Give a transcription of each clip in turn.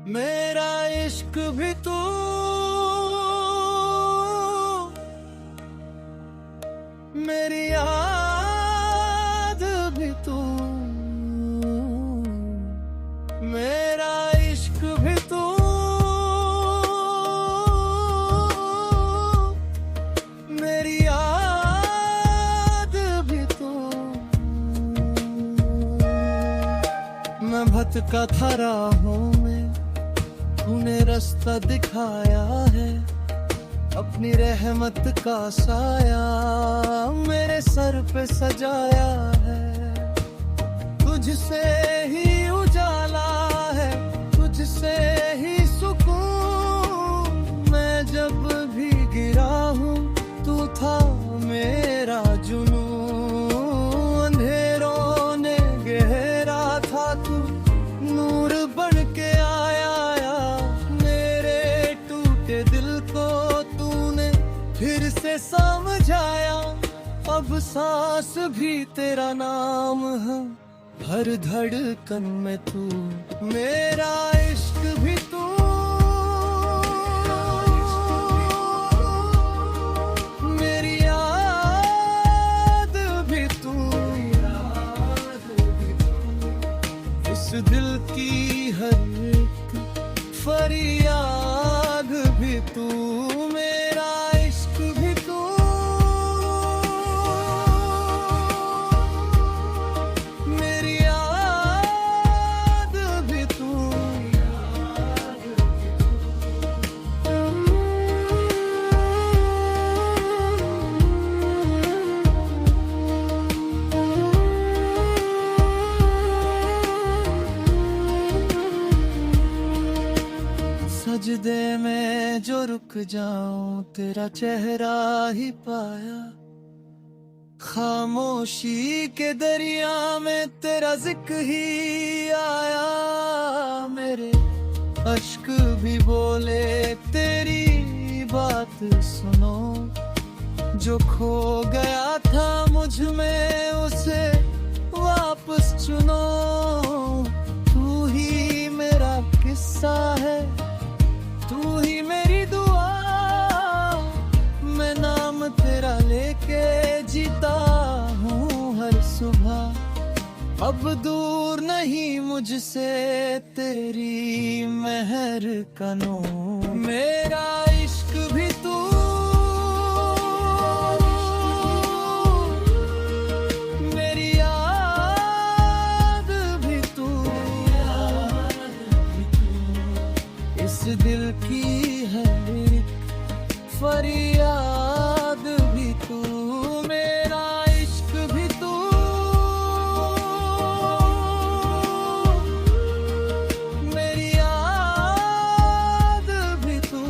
मेरा इश्क भी तू, मेरी याद भी तू, मेरा इश्क भी तू, मेरी याद भी तू। मैं भटका था राहों में, तूने रास्ता दिखाया है, अपनी रहमत का साया मेरे सर पे सजाया है। तुझसे ही उजाला है, तुझसे ही सुकून, मैं जब भी गिरा हूँ तू था मेरा जुनून। अंधेरों ने गहरा था तू नूर बन के आया, मेरे टूटे दिल को तूने फिर से समझाया। अब सांस भी तेरा नाम है, हर धड़कन में तू, मेरा इश्क भी तू, मेरी याद भी तू, इस दिल की हर एक फरियाद भी तू, मेरा इश्क भी तू, मेरी याद भी तू। सजदे में जो रुक जाऊं तेरा चेहरा ही पाया, खामोशी के दरिया में तेरा जिक्र ही आया। मेरे अश्क भी बोले तेरी बात सुनो, जो खो गया था मुझ में उसे वापस चुनो। तू ही मेरा किस्सा है, तू ही मेरी दुआ, मैं नाम तेरा लेके जीता हूँ हर सुबह। अब दूर नहीं मुझसे तेरी मेहर का नूर, मेरा इश्क भी तू, मेरी याद भी तू, इस दिल की हर एक फरियाद भी तू, मेरा इश्क भी तू, मेरी याद भी तू,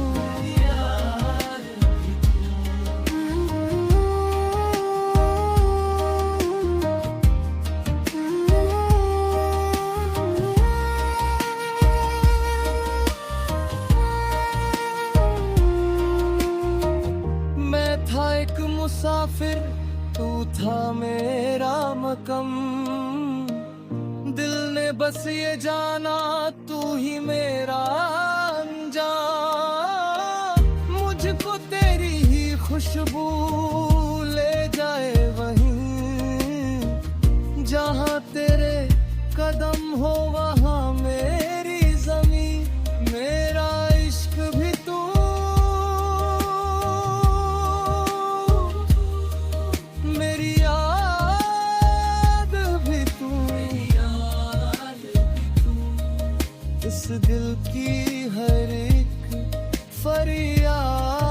था एक मुसाफिर, तू था मेरा मकम। दिल ने बस ये जाना तू ही मेरा अंजाम। मुझको तेरी ही खुशबू ले जाए वहीं, जहाँ तेरे कदम हो वहाँ मेरी जमीन। मेरा इश्क भी तू, मेरी याद भी तू, इस दिल की हर एक फरियाद